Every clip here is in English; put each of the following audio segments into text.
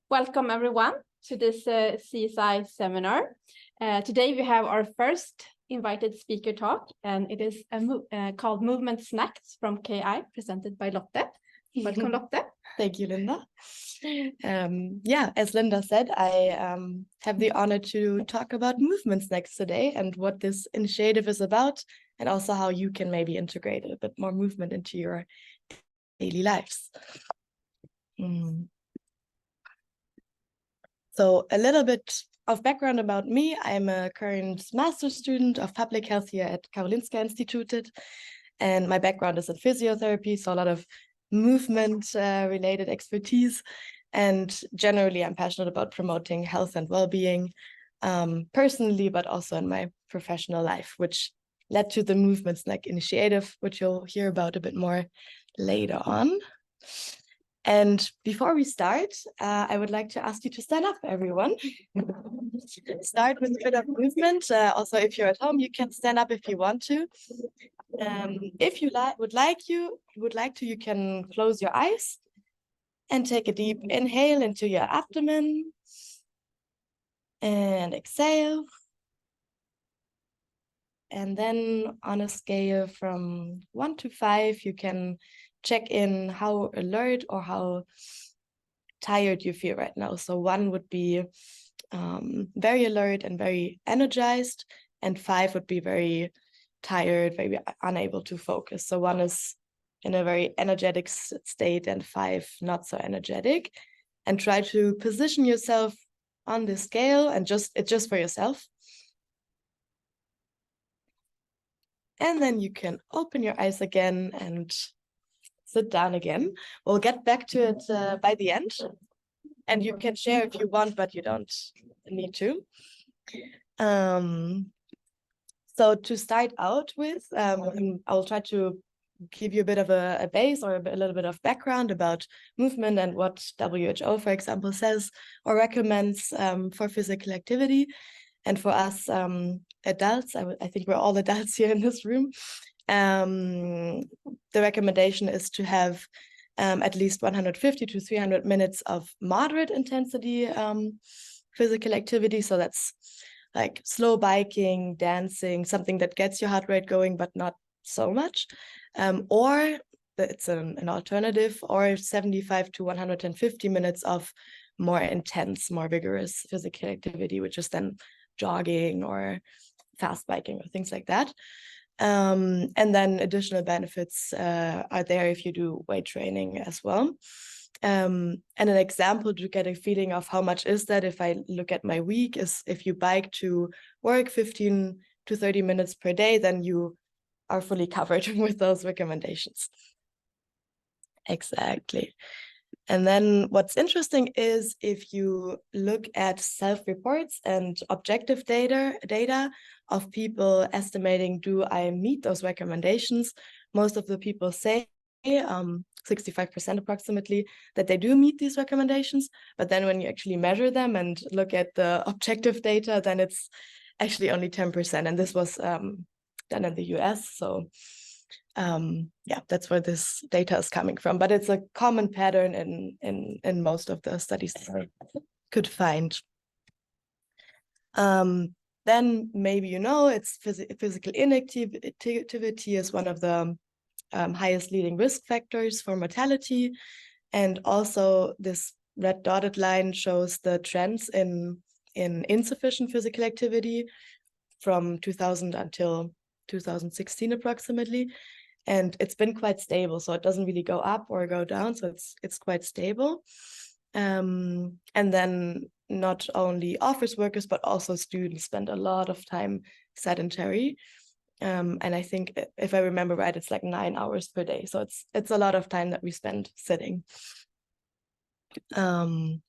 Welcome everyone to this CSI seminar. Today we have our first invited speaker talk, and it is called Movement Snacks from KI, presented by Lotte. Welcome, Lotte. Thank you, Linda. Yeah, as Linda said, I have the honor to talk about movement snacks today and what this initiative is about, and also how you can maybe integrate a bit more movement into your daily lives. So a little bit of background about me. I'm a current master's student of public health here at Karolinska Institute, and my background is in physiotherapy, so a lot of movement related expertise. And generally, I'm passionate about promoting health and well-being personally, but also in my professional life, which led to the Movement Snack Initiative, which you'll hear about a bit more later on. And before we start, I would like to ask you to stand up, everyone. Start with a bit of movement. Also, if you're at home, you can stand up if you want to. If you would like to, you can close your eyes and take a deep inhale into your abdomen and exhale. And then on a scale from 1 to 5, you can check in how alert or how tired you feel right now. So 1 would be very alert and very energized, and 5 would be very tired, very unable to focus. So 1 is in a very energetic state and 5 not so energetic. And try to position yourself on the scale, and it's just for yourself. And then you can open your eyes again and sit down again. We'll get back to it by the end. And you can share if you want, but you don't need to. So to start out with, I'll try to give you a bit of a base or a little bit of background about movement and what WHO, for example, says or recommends for physical activity. And for us adults, I think we're all adults here in this room, the recommendation is to have at least 150 to 300 minutes of moderate intensity physical activity. So that's like slow biking, dancing, something that gets your heart rate going, but not so much. Or it's an alternative, or 75 to 150 minutes of more intense, more vigorous physical activity, which is then jogging or fast biking or things like that. And then additional benefits are there if you do weight training as well. And an example to get a feeling of how much is that, if I look at my week, is if you bike to work 15 to 30 minutes per day, then you are fully covered with those recommendations. Exactly. And then what's interesting is if you look at self-reports and objective data of people estimating, do I meet those recommendations? Most of the people say, 65% approximately, that they do meet these recommendations. But then when you actually measure them and look at the objective data, then it's actually only 10%. And this was done in the US. So yeah, that's where this data is coming from, but it's a common pattern in most of the studies that I could find. Then maybe it's physical inactivity is one of the highest leading risk factors for mortality, and also this red dotted line shows the trends in insufficient physical activity from 2000 until 2016 approximately. And it's been quite stable, so it doesn't really go up or go down, so it's quite stable. And then not only office workers, but also students spend a lot of time sedentary. And I think, if I remember right, it's like 9 hours per day. So it's a lot of time that we spend sitting. And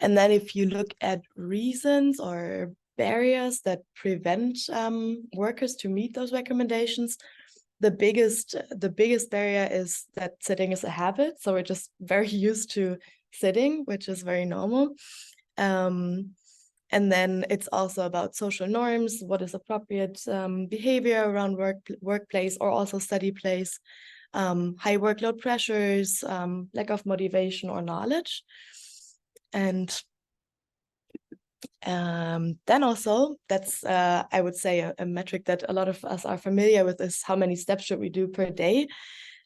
then if you look at reasons or barriers that prevent workers to meet those recommendations, the biggest barrier is that sitting is a habit. So we're just very used to sitting, which is very normal. And then it's also about social norms, what is appropriate behavior around workplace or also study place, high workload pressures, lack of motivation or knowledge. And then also, that's, I would say, a metric that a lot of us are familiar with is how many steps should we do per day.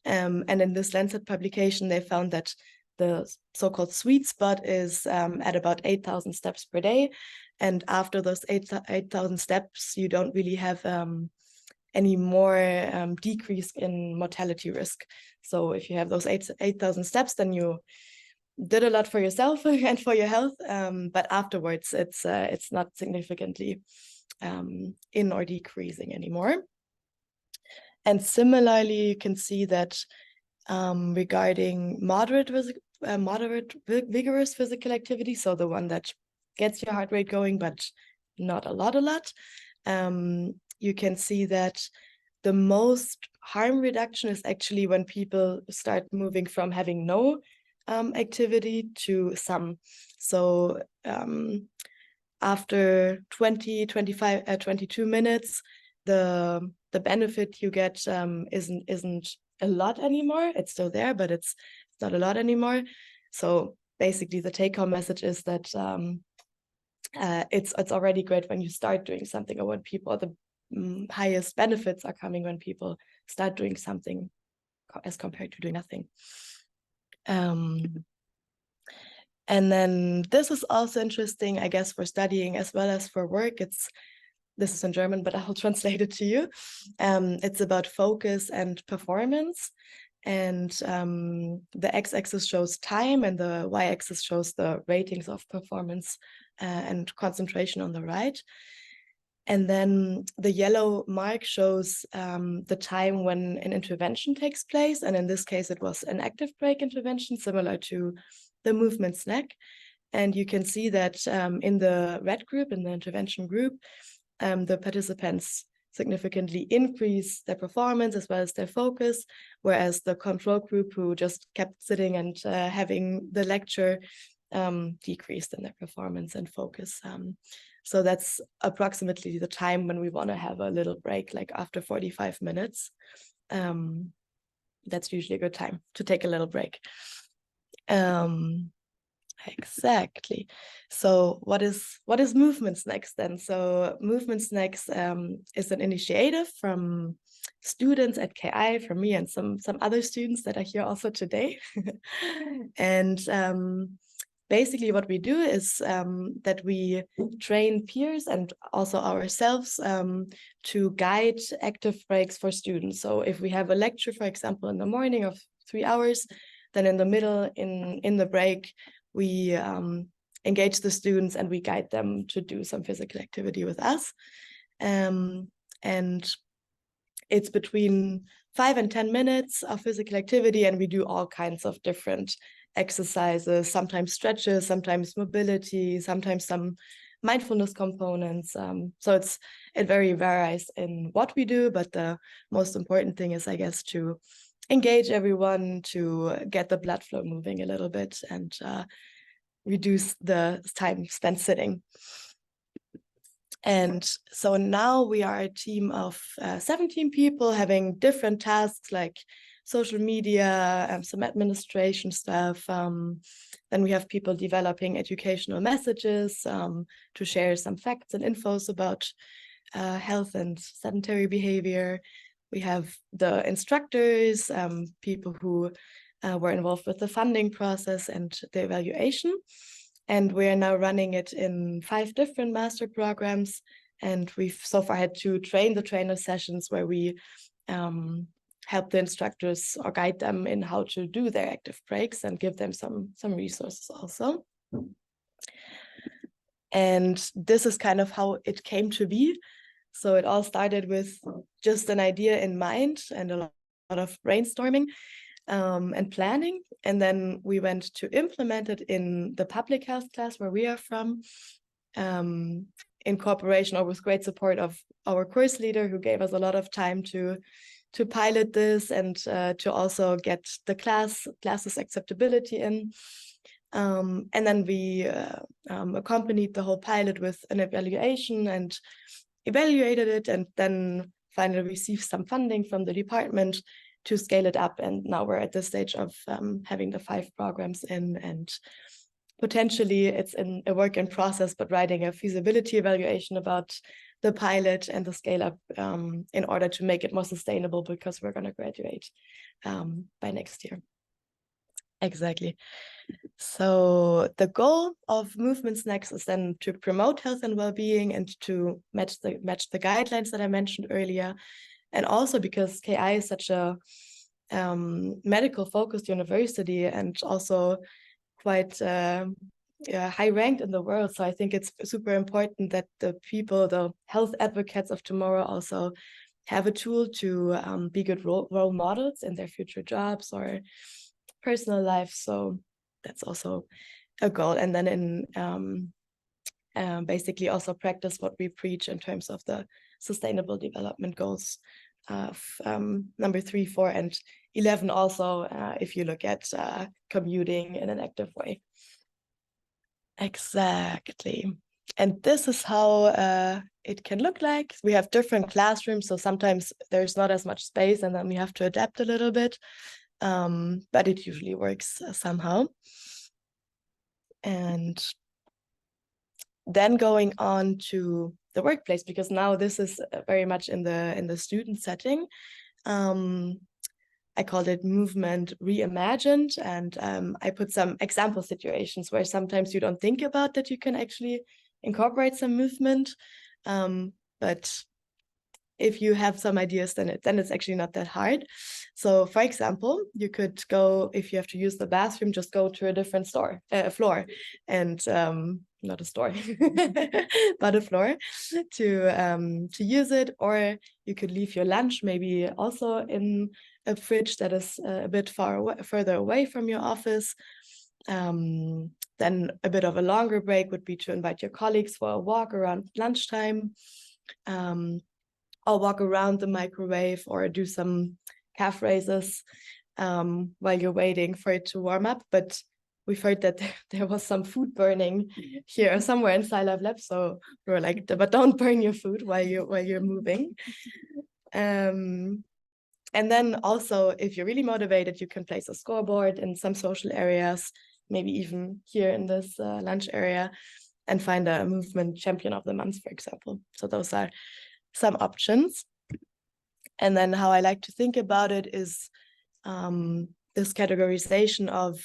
And in this Lancet publication, they found that the so-called sweet spot is at about 8,000 steps per day. And after those 8,000 steps, you don't really have any more decrease in mortality risk. So if you have those 8,000 steps, then you did a lot for yourself and for your health, but afterwards it's not significantly in or decreasing anymore. And similarly, you can see that regarding moderate vigorous physical activity, so the one that gets your heart rate going, but not a lot, you can see that the most harm reduction is actually when people start moving from having no activity to some. So after 20, 25, 22 minutes, the benefit you get isn't a lot anymore. It's still there, but it's not a lot anymore. So basically the take-home message is that it's already great when you start doing something, or when people, the highest benefits are coming when people start doing something as compared to doing nothing. And then this is also interesting, I guess, for studying as well as for work. This is in German, but I'll translate it to you. It's about focus and performance. And the x-axis shows time, and the y-axis shows the ratings of performance and concentration on the right. And then the yellow mark shows the time when an intervention takes place. And in this case, it was an active break intervention, similar to the movement snack. And you can see that in the red group, in the intervention group, the participants significantly increase their performance as well as their focus, whereas the control group, who just kept sitting and having the lecture, decreased in their performance and focus. So that's approximately the time when we want to have a little break, like after 45 minutes. That's usually a good time to take a little break. Exactly. So what is Movement Snacks then? So Movement Snacks is an initiative from students at KI, from me and some other students that are here also today. And basically what we do is that we train peers and also ourselves to guide active breaks for students. So if we have a lecture, for example, in the morning of 3 hours, then in the middle, in the break, we engage the students and we guide them to do some physical activity with us. And it's between 5 and 10 minutes of physical activity, and we do all kinds of different exercises, sometimes stretches, sometimes mobility, sometimes some mindfulness components. So it very varies in what we do, but the most important thing is, I guess, to engage everyone, to get the blood flow moving a little bit, and reduce the time spent sitting. And so now we are a team of 17 people having different tasks like social media, some administration stuff. Then we have people developing educational messages to share some facts and infos about health and sedentary behavior. We have the instructors, people who were involved with the funding process and the evaluation. And we're now running it in 5 different master programs. And we've so far had 2 train the trainer sessions where we help the instructors or guide them in how to do their active breaks and give them some resources also. And this is kind of how it came to be. So it all started with just an idea in mind and a lot of brainstorming and planning. And then we went to implement it in the public health class where we are from, in cooperation or with great support of our course leader, who gave us a lot of time to pilot this and to also get the classes acceptability in. And then we accompanied the whole pilot with an evaluation and evaluated it, and then finally received some funding from the department to scale it up. And now we're at the stage of having the 5 programs in and potentially it's in a work in process, but writing a feasibility evaluation about the pilot and the scale up in order to make it more sustainable, because we're going to graduate by next year. Exactly. So the goal of movement snacks is then to promote health and well-being and to match the guidelines that I mentioned earlier. And also because KI is such a medical focused university and also quite high ranked in the world. So I think it's super important that the people, the health advocates of tomorrow, also have a tool to be good role models in their future jobs or personal life. So that's also a goal. And then in basically also practice what we preach in terms of the sustainable development goals of number 3, 4, and 11 also, if you look at commuting in an active way. Exactly. And this is how it can look like. We have different classrooms, so sometimes there's not as much space and then we have to adapt a little bit, but it usually works somehow. And then going on to the workplace, because now this is very much in the student setting. I called it movement reimagined, and I put some example situations where sometimes you don't think about that you can actually incorporate some movement, but if you have some ideas, then it's actually not that hard. So for example, you could go, if you have to use the bathroom, just go to a different floor, and not a store, but a floor to use it. Or you could leave your lunch maybe also in a fridge that is a bit further away from your office. Then a bit of a longer break would be to invite your colleagues for a walk around lunchtime. Or walk around the microwave or do some calf raises while you're waiting for it to warm up. But we've heard that there was some food burning here somewhere in Scilab Lab, so we were like, but don't burn your food while you're moving. And then also, if you're really motivated, you can place a scoreboard in some social areas, maybe even here in this lunch area, and find a movement champion of the month, for example. So those are some options. And then how I like to think about it is this categorization of,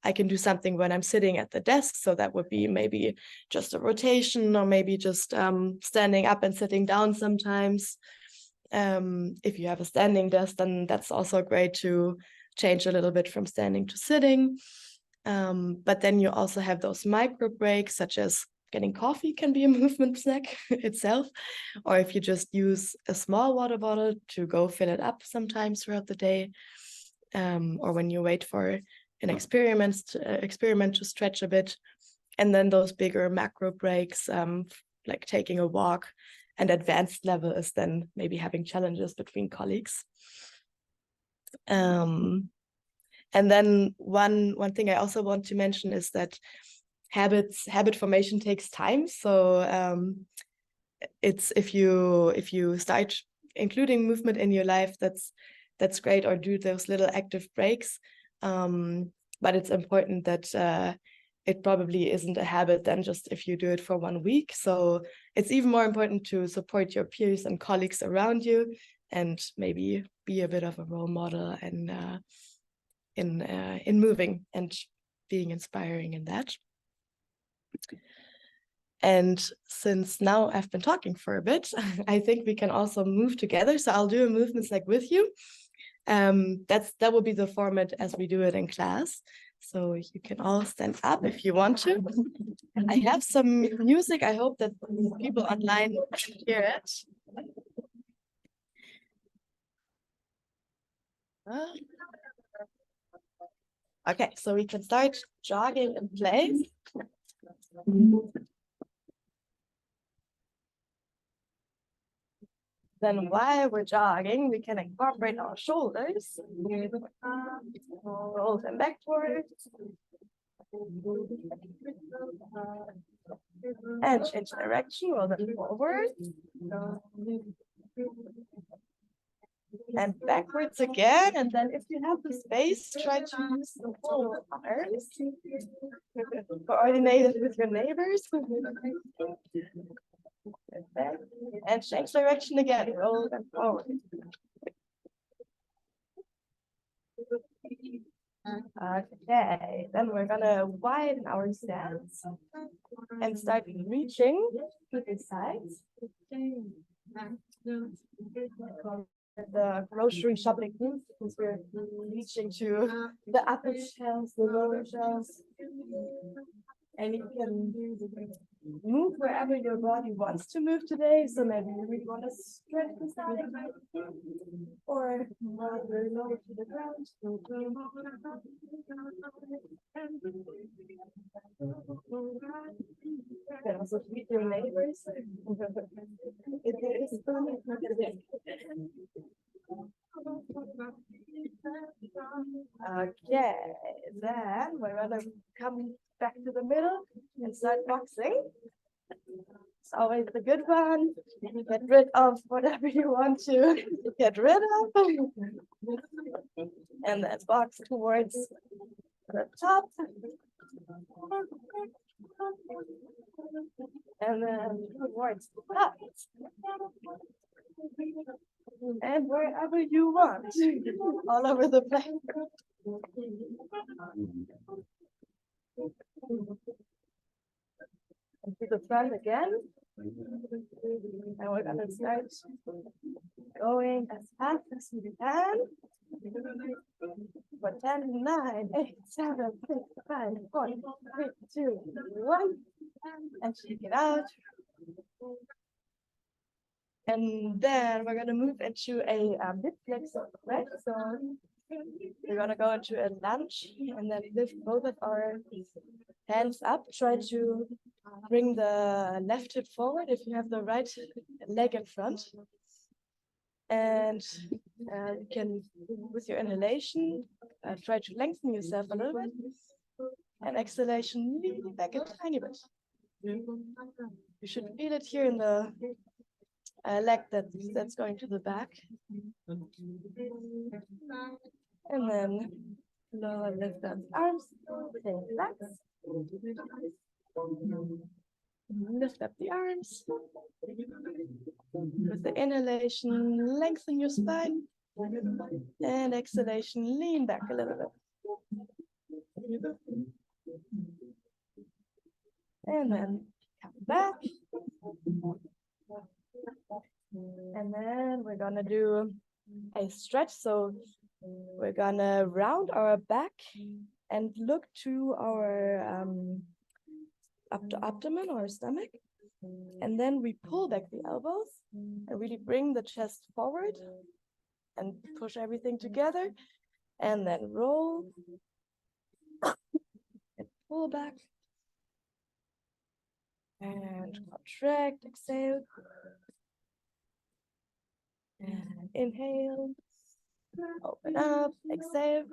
I can do something when I'm sitting at the desk. So that would be maybe just a rotation, or maybe just standing up and sitting down sometimes. If you have a standing desk, then that's also great to change a little bit from standing to sitting. But then you also have those micro breaks, such as getting coffee can be a movement snack itself, or if you just use a small water bottle to go fill it up sometimes throughout the day, or when you wait for an experiment to stretch a bit. And then those bigger macro breaks, like taking a walk, and advanced level is then maybe having challenges between colleagues. And then one thing I also want to mention is that habit formation takes time. So it's if you start including movement in your life, that's great, or do those little active breaks. But it's important that it probably isn't a habit then just if you do it for 1 week. So it's even more important to support your peers and colleagues around you, and maybe be a bit of a role model and in moving and being inspiring in that. And since now I've been talking for a bit, I think we can also move together. So I'll do a movement snack with you. That will be the format as we do it in class. So you can all stand up if you want to. I have some music. I hope that people online hear it. Okay, so we can start jogging in place. Then while we're jogging, we can incorporate our shoulders. Roll them backwards. And change direction, roll them forward. And backwards again. And then if you have the space, try to use the whole arms. Coordinate it with your neighbors. And change direction again. Roll them forward. Okay, then we're gonna widen our stance and start reaching to the sides. The grocery shopping booth, because we're reaching to the upper shelves, the lower shelves. And you can move wherever your body wants to move today. So maybe you really want to stretch the side or very low to the ground. You can also feed your neighbors. It is fun. Okay, then we're gonna come back to the middle and start boxing. It's always the good one. Get rid of whatever you want to get rid of. And then box towards the top. And then towards the top. And wherever you want, all over the place. And to the front again. And we're gonna start going as fast as we can. For 10, 9, 8, 7, 6, 5, 4, 3, 2, 1. And shake it out. And then we're gonna move into a hip flexor, right? So we're gonna go into a lunge and then lift both of our hands up. Try to bring the left hip forward if you have the right leg in front. And you can, with your inhalation, try to lengthen yourself a little bit. And exhalation, lean back a tiny bit. You should feel it here in the leg that's going to the back. And then lower, lift up the arms, relax. Lift up the arms. With the inhalation, lengthen your spine. And exhalation, lean back a little bit. And then come back. And then we're gonna do a stretch. So we're gonna round our back and look to our abdomen or stomach. And then we pull back the elbows and really bring the chest forward and push everything together. And then roll and pull back. And contract, exhale. And inhale. Open up, exhale.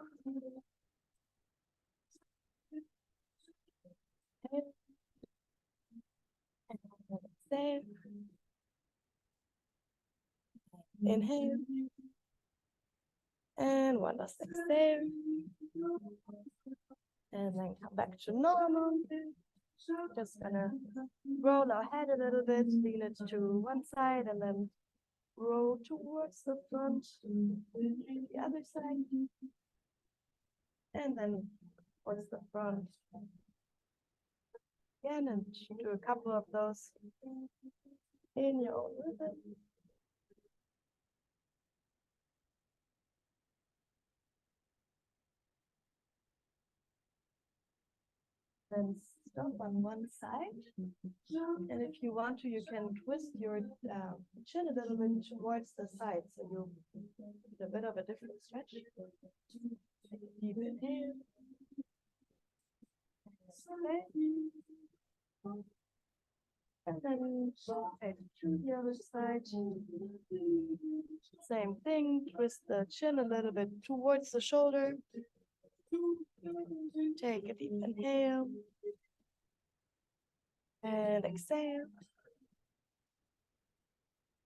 Exhale. Inhale. And one last exhale. And then come back to normal. Just gonna roll our head a little bit, lean it to one side, and then roll towards the front, the other side, and then towards the front again, and do a couple of those in your own rhythm. Then stop on one side, and if you want to, you can twist your chin a little bit towards the side, so you get a bit of a different stretch. Deep inhale. And then rotate to the other side. Same thing, twist the chin a little bit towards the shoulder. Take a deep inhale. And exhale.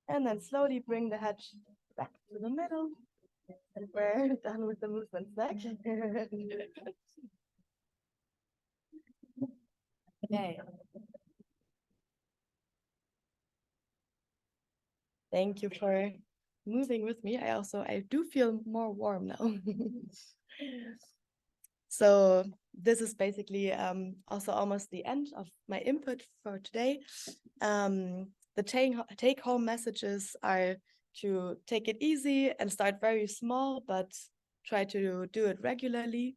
And then slowly bring the head back to the middle. And we're done with the movement snack. Okay. Thank you for moving with me. I do feel more warm now. So this is basically also almost the end of my input for today. The take-home messages are to take it easy and start very small, but try to do it regularly.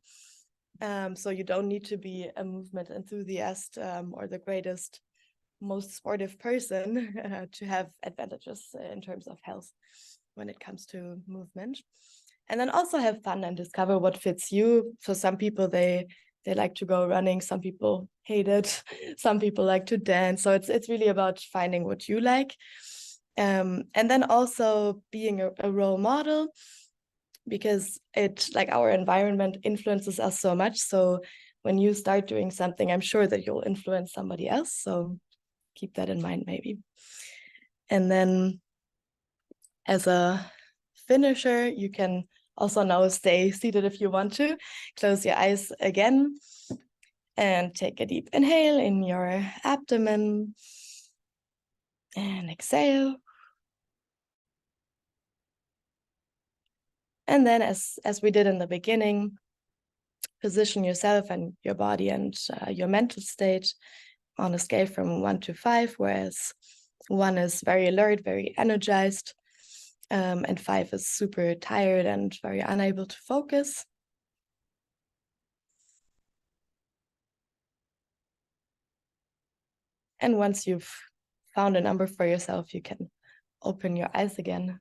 So you don't need to be a movement enthusiast or the greatest, most sportive person to have advantages in terms of health when it comes to movement. And then also have fun and discover what fits you. For some people, they like to go running. Some people hate it. Some people like to dance. So it's really about finding what you like. And then also being a role model, because our environment influences us so much. So when you start doing something, I'm sure that you'll influence somebody else. So keep that in mind, maybe. And then as a finisher, you can also now stay seated if you want to. Close your eyes again and take a deep inhale in your abdomen and exhale. And then as we did in the beginning, position yourself and your body and your mental state on a scale from 1 to 5, whereas 1 is very alert, very energized, and 5 is super tired and very unable to focus. And once you've found a number for yourself, you can open your eyes again.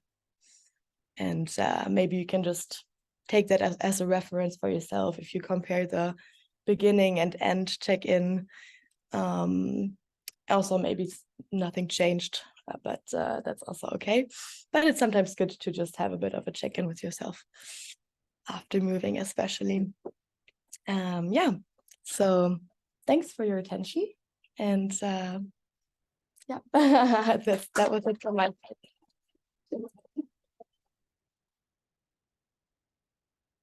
And maybe you can just take that as a reference for yourself. If you compare the beginning and end check-in, also maybe nothing changed, but that's also okay. But it's sometimes good to just have a bit of a check-in with yourself after moving, especially. Yeah, so thanks for your attention. And yeah, that was it from my side.